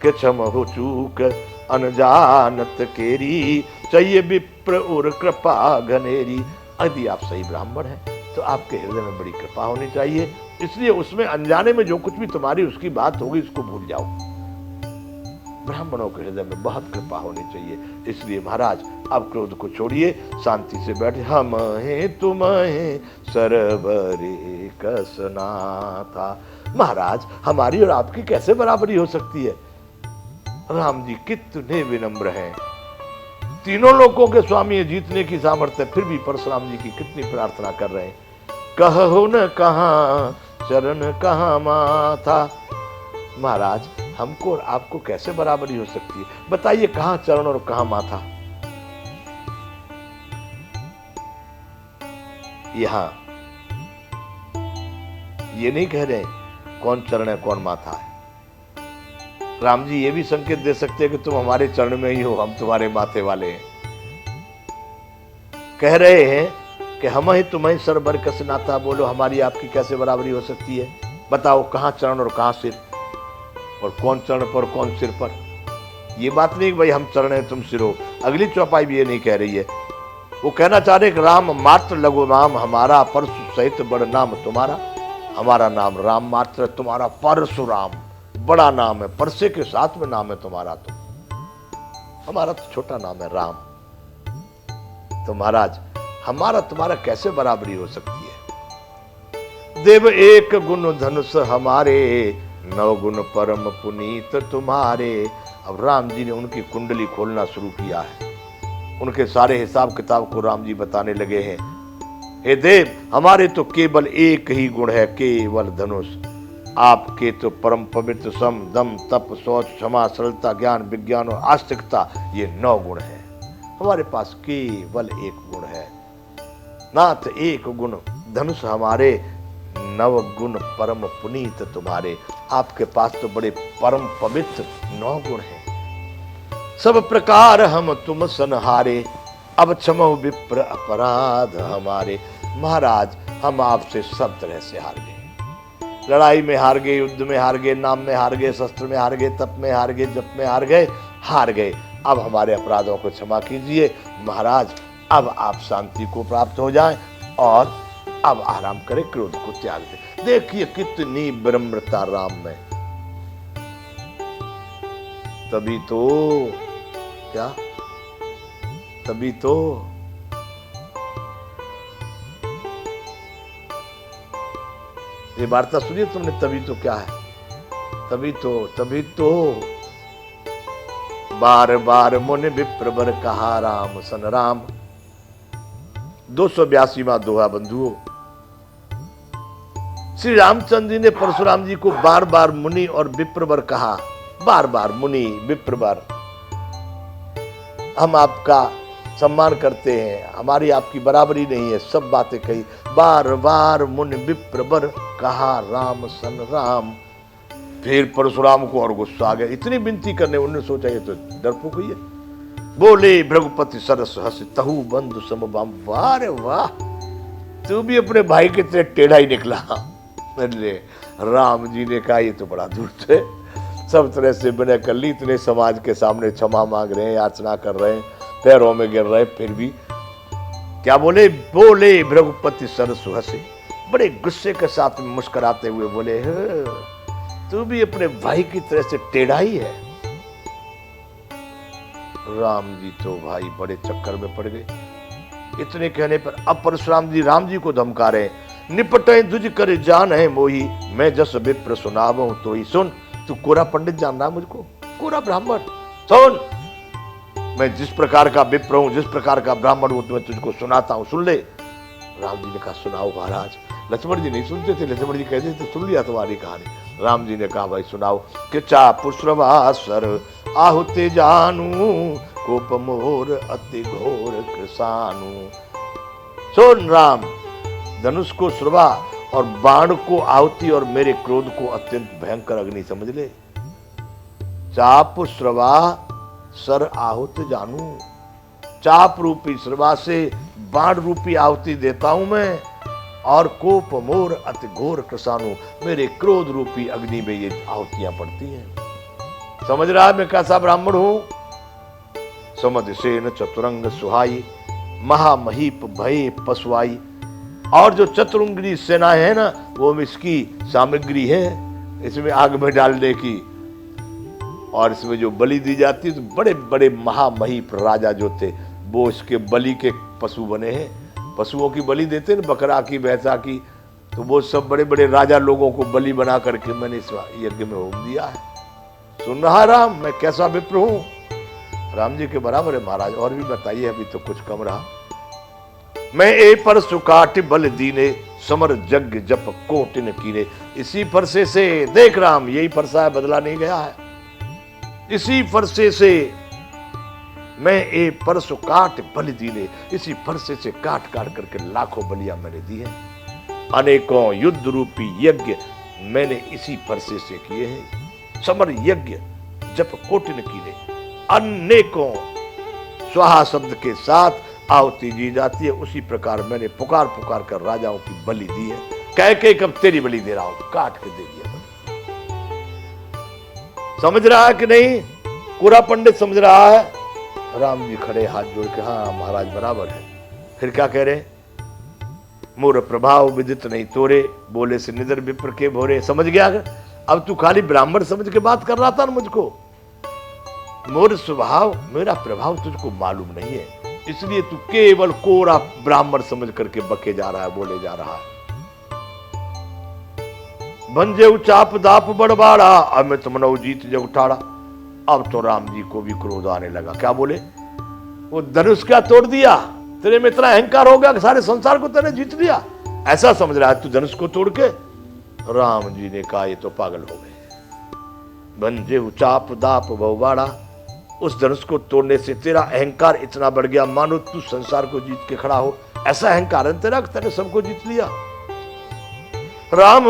कि क्षम हो चूक अनजानत केरी, चाहिए विप्र और कृपा घनेरी। यदि आप सही ब्राह्मण हैं तो आपके हृदय में बड़ी कृपा होनी चाहिए, इसलिए उसमें अनजाने में जो कुछ भी तुम्हारी उसकी बात होगी उसको भूल जाओ। ब्राह्मणों के हृदय में बहुत कृपा होनी चाहिए। इसलिए महाराज अब क्रोध को छोड़िए, शांति से बैठे। हम हैं तुम हैं सरबरे कसनाथा। महाराज हमारी और आपकी कैसे बराबरी हो सकती है? राम जी कितने विनम्र हैं, तीनों लोकों के स्वामी है, जीतने की सामर्थ्य, फिर भी परशुराम जी की कितनी प्रार्थना कर रहे हैं। कहो न कहां चरण कहां माथा। महाराज हमको और आपको कैसे बराबरी हो सकती है? बताइए कहां चरण और कहां माथा। यहां ये नहीं कह रहे कौन चरण है कौन माथा है। राम जी ये भी संकेत दे सकते हैं कि तुम हमारे चरण में ही हो, हम तुम्हारे माथे वाले हैं। कह रहे हैं कि हम ही तुम्हें सरबर कस नाता। बोलो हमारी आपकी कैसे बराबरी हो सकती है? बताओ कहां चरण और कहां सिर, और कौन चरण पर कौन सिर पर। ये बात नहीं कि भाई हम चरण है तुम सिर हो। अगली चौपाई भी ये नहीं कह रही है। वो कहना चाह रहे कि राम मात्र लघु नाम हमारा, परशु सहित बड़ नाम तुम्हारा। हमारा नाम राम मात्र, तुम्हारा परशुराम बड़ा नाम है, परसे के साथ में नाम है तुम्हारा। तो हमारा तो छोटा नाम है राम। तो महाराज हमारा तुम्हारा कैसे बराबरी हो सकती है? देव एक गुण धनुष हमारे, 9 गुण परम पुनीत तुम्हारे। अब राम जी ने उनकी कुंडली खोलना शुरू किया है, उनके सारे हिसाब किताब को राम जी बताने लगे हैं। हे देव हमारे तो केवल एक ही गुण है, केवल धनुष। आपके तो परम पवित्र सम दम तप शौच क्षमा सरलता ज्ञान विज्ञान और आस्तिकता, ये 9 गुण है। हमारे पास केवल एक गुण है, नाथ एक गुण धनुष हमारे, 9 गुण परम पुनीत तुम्हारे। आपके पास तो बड़े परम पवित्र 9 गुण हैं। सब प्रकार हम तुम सनहारे, अब क्षमो विप्र अपराध हमारे। महाराज हम आपसे सब तरह से हार गए, लड़ाई में हार गए, युद्ध में हार गए, नाम में हार गए, शस्त्र में हार गए, तप में हार गए, जप में हार गए, हार गए। अब हमारे अपराधों को क्षमा कीजिए महाराज। अब आप शांति को प्राप्त हो जाएं और अब आराम करें, क्रोध को त्याग दें। देखिए कितनी विनम्रता राम में। तभी तो क्या, तभी तो ये वार्ता सुनिए तुमने। तभी तो क्या है? तभी तो बार बार मुनि विप्रवर कहा राम सन राम। 282वां दोहा बंधुओं। श्री रामचंद्र जी ने परशुराम जी को बार बार मुनि और विप्रवर कहा, बार बार मुनि विप्रवर। हम आपका सम्मान करते हैं, हमारी आपकी बराबरी नहीं है, सब बातें कही। बार बार मुनि विप्रवर कहा राम सन राम। फिर परशुराम को और गुस्सा आ गया, इतनी विनती करने। उन्होंने सोचा ये तो डरपोक ही है। बोले भृगुपति सरस हंस तहु बंधु समबाम। वाह रे वाह, तू भी अपने भाई के तरह टेढ़ा ही निकला। राम जी ने कहा ये तो बड़ा दूर थे, सब तरह से विनय कर ली, इतने समाज के सामने क्षमा मांग रहे हैं, याचना कर रहे हैं, पैरों में गिर रहे, फिर भी क्या बोले? बोले भृगुपति सरस हंसे, बड़े गुस्से के साथ में मुस्कुराते हुए बोले, तू भी अपने भाई की तरह से टेढ़ा ही है। राम जी तो भाई बड़े चक्कर में पड़ गए। इतने कहने पर अब परशुराम जी राम जी को धमका रहे, निपटे दुज कर जान है मोही, मैं जस विप्र सुनावूं तो ही सुन। तू कोरा पंडित जान रहा मुझको, कोरा ब्राह्मण। सुन, मैं जिस प्रकार का विप्र हूं, जिस प्रकार का ब्राह्मण हूं, मैं तुझको सुनाता हूं, सुन ले। राम जी ने कहा सुनाओ महाराज। लक्ष्मण जी नहीं सुनते थे, लक्ष्मण जी कहते थे सुन लिया तुम्हारी कहानी। राम जी ने कहा भाई सुनाओ। कि चापुश्रवासर आहुति जानू, कोप मोर अति घोर कृसानु। सुन राम, धनुष को श्रवा और बाण को आहुति और मेरे क्रोध को अत्यंत भयंकर अग्नि समझ ले। चाप श्रवा सर आहुत जानू, चाप रूपी श्रवा से बाण रूपी आहुति देता हूं मैं, और कोप मोर अति घोर कृसानु, मेरे क्रोध रूपी अग्नि में ये आहुतियां पड़ती हैं। समझ रहा है मैं कैसा ब्राह्मण हूं? समझ सेन चतुरंग सुहाई, महामहीप भय पशुआई। और जो चतुरंगी सेना है ना, वो इसकी सामग्री है, इसमें आग में डालने की। और इसमें जो बलि दी जाती है, तो बड़े बड़े महामहीप राजा जो थे वो इसके बलि के पशु बने हैं। पशुओं की बलि देते हैं, बकरा की, भैंसा की, तो वो सब बड़े बड़े राजा लोगों को बलि बना करके मैंने इस यज्ञ में होम दिया है। सुन रहा राम, मैं कैसा विप्र हूं? राम जी के बराबर है महाराज। और भी बताइए, अभी तो कुछ कम रहा। मैं ए पर सुकाट बल दीने, समर जग जप कोटिन कीने। इसी फरसे से देख राम, यही फरसा है, बदला नहीं गया है। इसी फरसे से मैं ए परस काट बलि दीने, इसी फरसे से काट काट करके लाखों बलियां मैंने दी है। अनेकों युद्ध रूपी यज्ञ मैंने इसी फरसे से किए हैं। समर यज्ञ जप कोटिन कीने, अनेकों स्वाहा शब्द के साथ आहुति दी जाती है। उसी प्रकार मैंने पुकार पुकार कर राजाओं की बलि दी है। कह के कब तेरी बलि दे रहा हूं, काट के दे दिया बलि। समझ रहा है कि नहीं? पूरा पंडित समझ रहा है? राम जी खड़े हाथ जोड़ के, हाँ महाराज बराबर है। फिर क्या कह रहे? मोर प्रभाव विदित नहीं तोरे, बोले से निदर विप्र के भोरे। समझ गया? अब तू खाली ब्राह्मण समझ के बात कर रहा था ना मुझको। मोर स्वभाव, मेरा प्रभाव तुझको मालूम नहीं है, इसलिए तू केवल कोरा ब्राह्मण समझ करके बके जा रहा है, बोले जा रहा है। भंजे उचाप दाप बड़बाड़ा, अमित मनौ जीत जग उठाड़ा। अब तो राम जी को भी क्रोध आने लगा। क्या बोले? वो धनुष क्या तोड़ दिया? तेरे में इतना अहंकार हो गया कि सारे संसार को तेने जीत लिया, ऐसा समझ रहा है तू धनुष को तोड़ के? राम जी ने कहा ये तो पागल हो गए। भंजे उचाप दाप बहुबाड़ा, उस धनुष को तोड़ने से तेरा अहंकार इतना बढ़ गया मानो तू संसार को जीत के खड़ा हो। ऐसा अहंकार है तेरा, तेने सबको जीत लिया। राम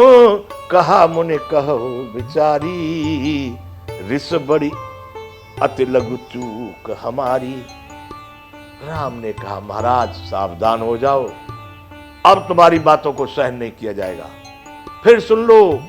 कहा मुने कहो बिचारी, रिस बड़ी अति लघु चूक हमारी। राम ने कहा महाराज सावधान हो जाओ, अब तुम्हारी बातों को सहन नहीं किया जाएगा। फिर सुन लो।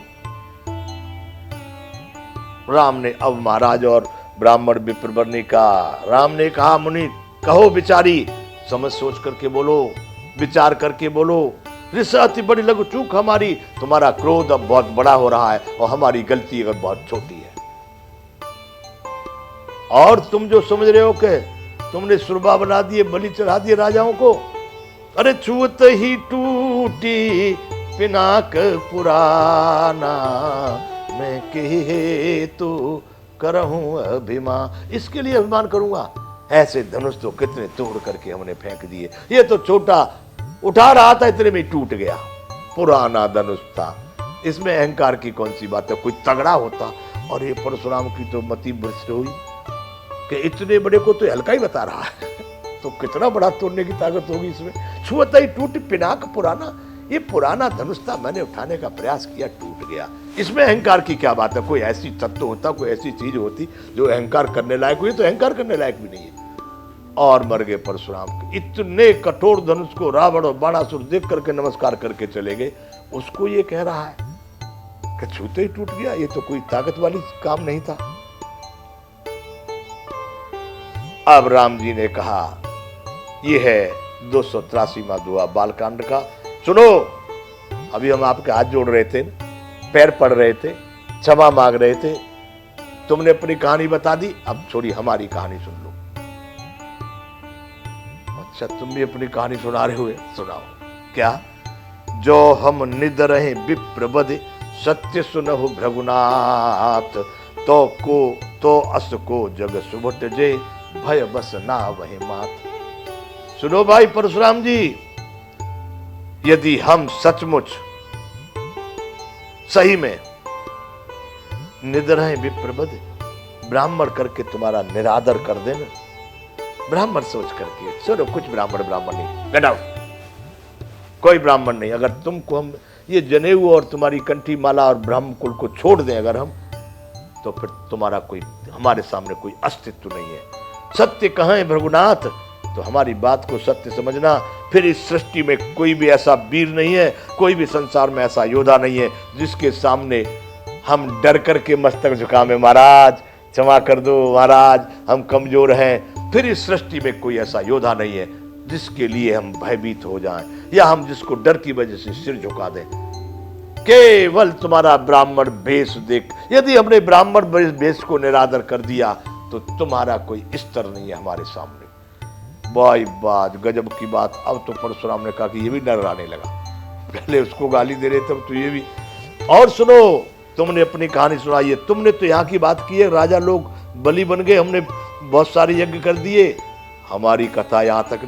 राम ने अब महाराज और ब्राह्मण विप्रवर ने कहा, राम ने कहा मुनि कहो बिचारी, समझ सोच करके बोलो, विचार करके बोलो। रिस अति बड़ी लघु चूक हमारी, तुम्हारा क्रोध अब बहुत बड़ा हो रहा है और हमारी गलती अगर बहुत छोटी है। और तुम जो समझ रहे हो कि तुमने सुरबा बना दिए, बलि चढ़ा दिए राजाओं को। अरे छूत ही टूटी पिनाक पुराना, मैं कहे तो करहूं अभिमान। इसके लिए अभिमान करूंगा? ऐसे धनुष तो कितने तोड़ करके हमने फेंक दिए, ये तो छोटा उठा रहा था इतने में टूट गया। पुराना धनुष था, इसमें अहंकार की कौन सी बात है? कोई तगड़ा होता। और ये परशुराम की तो मति भ्रष्ट हुई कि इतने बड़े को तो हल्का ही बता रहा है, तो कितना बड़ा तोड़ने की ताकत होगी इसमें। छुअत ही टूट पिनाक पुराना, ये पुराना धनुष था, मैंने उठाने का प्रयास किया, टूट गया। इसमें अहंकार की क्या बात है? कोई ऐसी तत्व होता, कोई ऐसी चीज होती जो अहंकार करने लायक हुई, तो अहंकार करने लायक भी नहीं है। और मर गए परशुराम के। इतने कठोर धनुष को रावण और बाणासुर देख करके नमस्कार करके चले गए। उसको ये कह रहा है कि छूते ही टूट गया, ये तो कोई ताकत वाली काम नहीं था। अब राम जी ने कहा ये है 283वां दुआ बालकांड का। सुनो, अभी हम आपके हाथ जोड़ रहे थे, पैर पड़ रहे थे, क्षमा मांग रहे थे, तुमने अपनी कहानी बता दी, अब थोड़ी हमारी कहानी सुन लो। अच्छा, तुम भी अपनी कहानी सुना रहे हुए, सुनाओ। क्या? जो हम निद रहे विप्र बधे, सत्य सुनहु भृगुनाथ, तो अस को जग सुभट जे, भय बस ना वही मात। सुनो भाई परशुराम जी, यदि हम सचमुच सही में निदर हैं विप्रबद, ब्राह्मण करके तुम्हारा निरादर कर देना, ब्राह्मण सोच करके। सुनो, कुछ ब्राह्मण नहीं, गेट आउट, कोई ब्राह्मण नहीं। अगर तुमको हम ये जनेऊ और तुम्हारी कंठी माला और ब्राह्मण कुल को छोड़ दें अगर हम, तो फिर तुम्हारा कोई हमारे सामने कोई अस्तित्व नहीं है। सत्य कहें भृगुनाथ, तो हमारी बात को सत्य समझना। फिर इस सृष्टि में कोई भी ऐसा वीर नहीं है, कोई भी संसार में ऐसा योद्धा नहीं है जिसके सामने हम डर करके मस्तक झुकावे। महाराज क्षमा कर दो महाराज, हम कमजोर हैं। फिर इस सृष्टि में कोई ऐसा योद्धा नहीं है जिसके लिए हम भयभीत हो जाएं या हम जिसको डर की वजह से सिर झुका दें। केवल तुम्हारा ब्राह्मण भेष देख, यदि हमने ब्राह्मण भेष को निरादर कर दिया तो तुम्हारा कोई स्तर नहीं है हमारे सामने। भाई बात गजब की बात। अब तो परशुराम ने कहा कि ये भी डर आने लगा, पहले उसको गाली दे रहे थे तो ये भी। और सुनो, तुमने अपनी कहानी सुनाई है, तुमने तो यहाँ की बात की है, राजा लोग बलि बन गए, हमने बहुत सारे यज्ञ कर दिए, हमारी कथा यहाँ तक